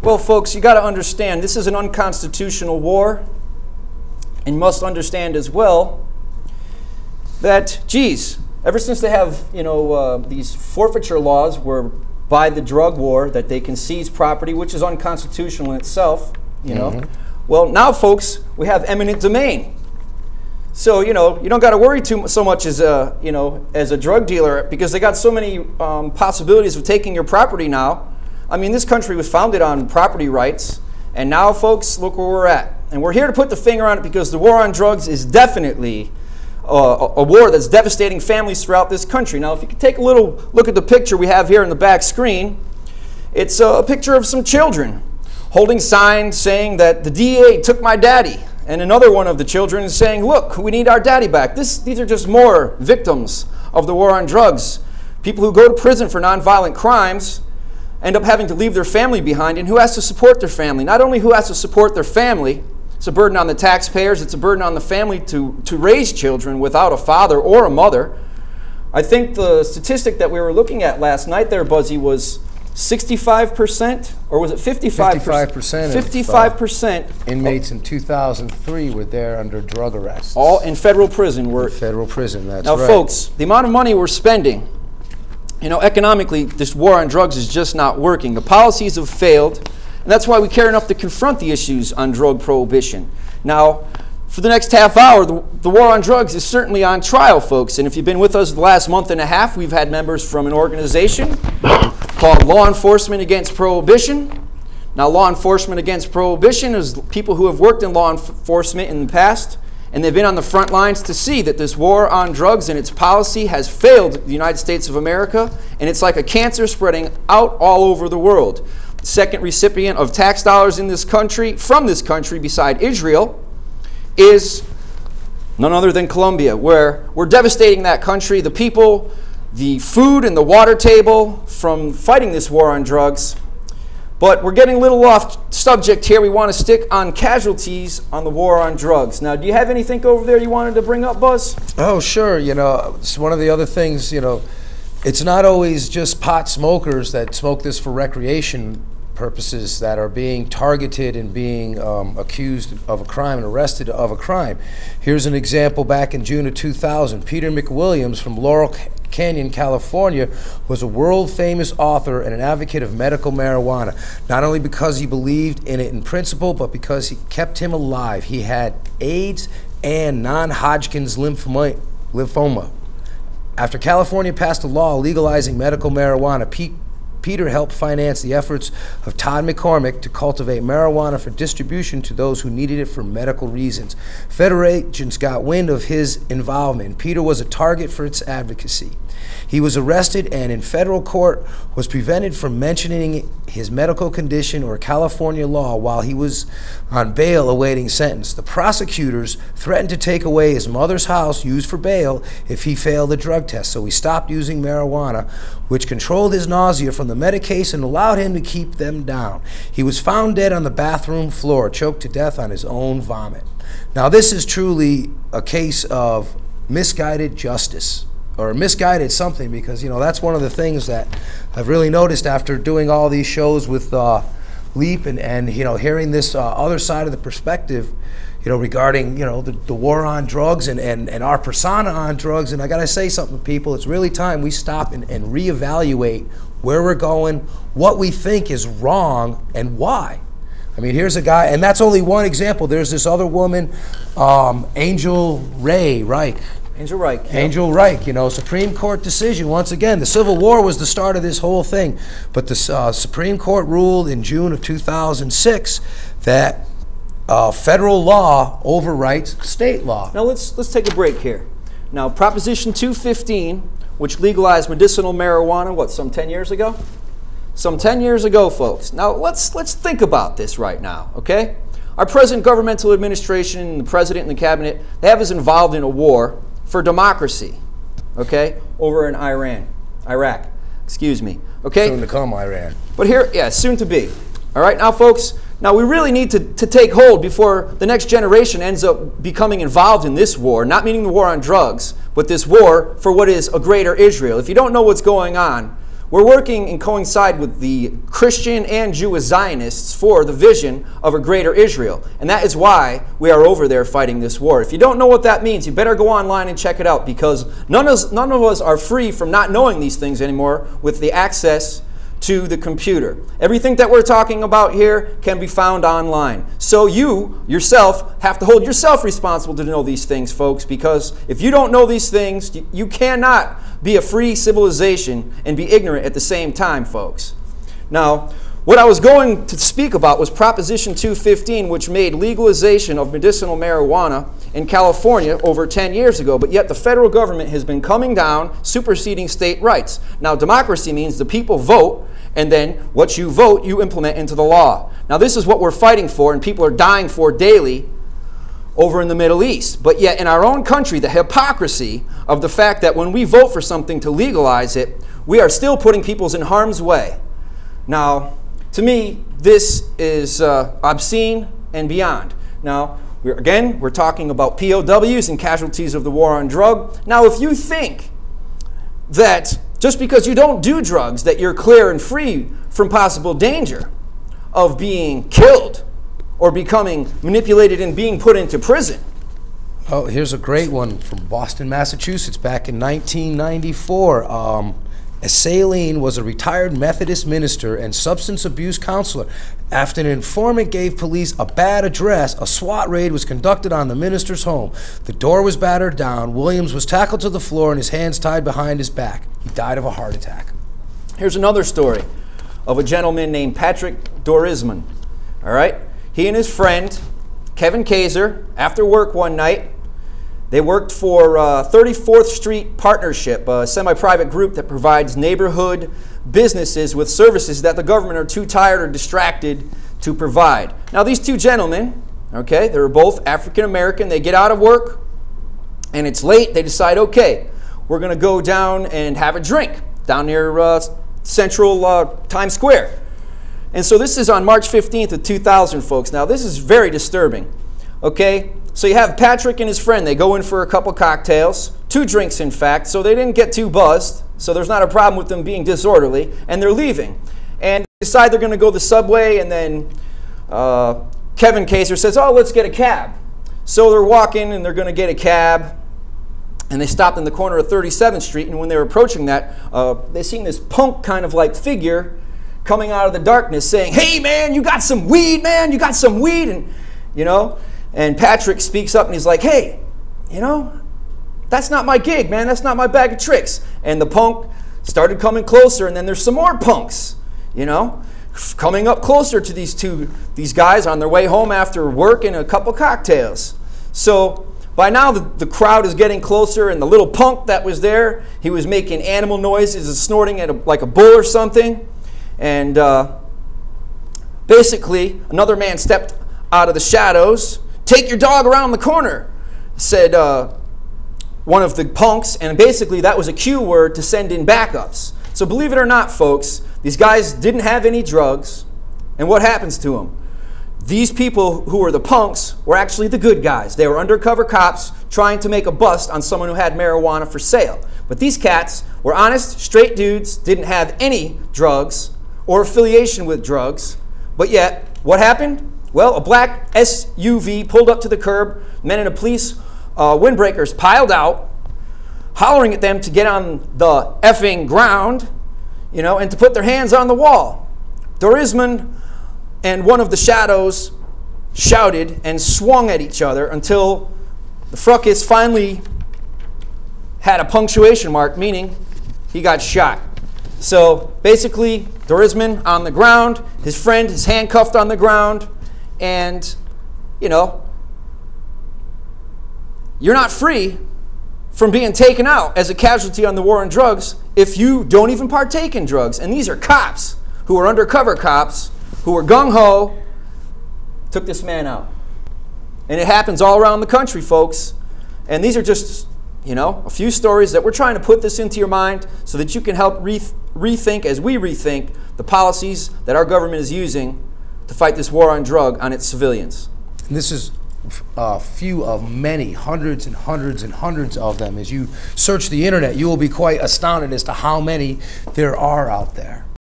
Well, folks, you got to understand this is an unconstitutional war, and you must understand as well that, geez, ever since they have, these forfeiture laws where by the drug war that they can seize property, which is unconstitutional in itself, Well, now, folks, we have eminent domain. So, you don't got to worry so much as a drug dealer, because they got so many possibilities of taking your property now. I mean, this country was founded on property rights, and now, folks, look where we're at. And we're here to put the finger on it because the war on drugs is definitely a war that's devastating families throughout this country. Now, if you could take a little look at the picture we have here in the back screen, it's a picture of some children holding signs saying that the DEA took my daddy. And another one of the children is saying, look, we need our daddy back. These are just more victims of the war on drugs. People who go to prison for nonviolent crimes end up having to leave their family behind. And who has to support their family? Not only who has to support their family, it's a burden on the taxpayers, it's a burden on the family to raise children without a father or a mother. I think the statistic that we were looking at last night there, Buzzy, was 65%, or was it 55%? 55%. 55% inmates in 2003 were there under drug arrests. All in federal prison. In federal prison, that's right. Now, folks, the amount of money we're spending, economically, this war on drugs is just not working. The policies have failed, and that's why we care enough to confront the issues on drug prohibition. Now, for the next half hour, the war on drugs is certainly on trial, folks. And if you've been with us the last month and a half, we've had members from an organization called Law Enforcement Against Prohibition. Now, Law Enforcement Against Prohibition is people who have worked in law enforcement in the past, and they've been on the front lines to see that this war on drugs and its policy has failed the United States of America, and it's like a cancer spreading out all over the world. The second recipient of tax dollars in this country, from this country beside Israel, is none other than Colombia, where we're devastating that country, the people, the food and the water table from fighting this war on drugs. But we're getting a little off subject here. We want to stick on casualties on the war on drugs. Now, do you have anything over there you wanted to bring up, Buzz? Oh, sure. It's one of the other things, it's not always just pot smokers that smoke this for recreation purposes that are being targeted and being accused of a crime and arrested of a crime. Here's an example. Back in June of 2000, Peter McWilliams from Laurel Canyon, California, was a world-famous author and an advocate of medical marijuana, not only because he believed in it in principle, but because it kept him alive. He had AIDS and non-Hodgkin's lymphoma. After California passed a law legalizing medical marijuana, Peter helped finance the efforts of Todd McCormick to cultivate marijuana for distribution to those who needed it for medical reasons. Federal agents got wind of his involvement, and Peter was a target for its advocacy. He was arrested and in federal court was prevented from mentioning his medical condition or California law while he was on bail awaiting sentence. The prosecutors threatened to take away his mother's house used for bail if he failed the drug test, so he stopped using marijuana, which controlled his nausea from the medication and allowed him to keep them down. He was found dead on the bathroom floor, choked to death on his own vomit. Now, this is truly a case of misguided justice, or misguided something, because that's one of the things that I've really noticed after doing all these shows with LEAP and hearing this other side of the perspective, regarding the war on drugs and our persona on drugs. And I gotta say something to people, it's really time we stop and reevaluate where we're going, what we think is wrong, and why. I mean, here's a guy, and that's only one example. There's this other woman, Angel Reich. Angel Reich. Yep. Angel Reich, Supreme Court decision. Once again, the Civil War was the start of this whole thing. But the Supreme Court ruled in June of 2006 that federal law overwrites state law. Now let's take a break here. Now, Proposition 215, which legalized medicinal marijuana, some 10 years ago? Some 10 years ago, folks. Now, let's think about this right now, okay? Our present governmental administration, the president and the cabinet, they have us involved in a war for democracy, okay, over in Iraq, excuse me, okay? Soon to come, Iran. But here, soon to be. All right, now, folks, we really need to take hold before the next generation ends up becoming involved in this war, not meaning the war on drugs, but this war for what is a greater Israel. If you don't know what's going on, We're working and coincide with the Christian and Jewish Zionists for the vision of a greater Israel. And that is why we are over there fighting this war. If you don't know what that means, you better go online and check it out, because none of us are free from not knowing these things anymore with the access to the computer. Everything that we're talking about here can be found online. So you, yourself, have to hold yourself responsible to know these things, folks, because if you don't know these things, you cannot be a free civilization and be ignorant at the same time, folks. Now, what I was going to speak about was Proposition 215, which made legalization of medicinal marijuana in California over 10 years ago, but yet the federal government has been coming down, superseding state rights. Now, democracy means the people vote, and then what you vote, you implement into the law. Now, this is what we're fighting for, and people are dying for daily over in the Middle East. But yet in our own country, the hypocrisy of the fact that when we vote for something to legalize it, we are still putting people in harm's way. Now, to me, this is obscene and beyond. Now, we're talking about POWs and casualties of the war on drugs. Now, if you think that just because you don't do drugs that you're clear and free from possible danger of being killed or becoming manipulated and being put into prison. Oh, here's a great one from Boston, Massachusetts, back in 1994. Saline was a retired Methodist minister and substance abuse counselor. After an informant gave police a bad address, a SWAT raid was conducted on the minister's home. The door was battered down. Williams was tackled to the floor and his hands tied behind his back. He died of a heart attack. Here's another story of a gentleman named Patrick Dorisman. All right? He and his friend, Kevin Kaiser, after work one night, they worked for 34th Street Partnership, a semi-private group that provides neighborhood businesses with services that the government are too tired or distracted to provide. Now, these two gentlemen, okay, they were both African-American. They get out of work, and it's late. They decide, okay, we're going to go down and have a drink down near Central Times Square. And so this is on March 15th of 2000, folks. Now, this is very disturbing, okay? So you have Patrick and his friend. They go in for a couple cocktails, 2 drinks, in fact, so they didn't get too buzzed, so there's not a problem with them being disorderly, and they're leaving. And they decide they're going to go the subway, and then Kevin Kaiser says, oh, let's get a cab. So they're walking, and they're going to get a cab, and they stopped in the corner of 37th Street, and when they were approaching that, they seen this punk kind of like figure coming out of the darkness saying, hey, man, you got some weed, man? You got some weed? And, you know, and Patrick speaks up and he's like, hey, you know, that's not my gig, man. That's not my bag of tricks. And the punk started coming closer, and then there's some more punks, you know, coming up closer to these guys on their way home after work and a couple cocktails. So by now the crowd is getting closer, and the little punk that was there, he was making animal noises and snorting at like a bull or something. And basically, another man stepped out of the shadows. Take your dog around the corner, said one of the punks, and basically that was a cue word to send in backups. So believe it or not, folks, these guys didn't have any drugs, and what happens to them? These people who were the punks were actually the good guys. They were undercover cops trying to make a bust on someone who had marijuana for sale. But these cats were honest, straight dudes, didn't have any drugs or affiliation with drugs, but yet, what happened? Well, a black SUV pulled up to the curb, men in a police windbreakers piled out, hollering at them to get on the effing ground, you know, and to put their hands on the wall. Dorisman and one of the shadows shouted and swung at each other until the fracas finally had a punctuation mark, meaning he got shot. So basically, Dorisman on the ground, his friend is handcuffed on the ground, and, you know, you're not free from being taken out as a casualty on the war on drugs if you don't even partake in drugs. And these are cops who are undercover cops who were gung-ho, took this man out. And it happens all around the country, folks. And these are just, you know, a few stories that we're trying to put this into your mind so that you can help rethink, as we rethink, the policies that our government is using to fight this war on drug on its civilians. And this is few of many, hundreds and hundreds and hundreds of them. As you search the internet, you will be quite astounded as to how many there are out there.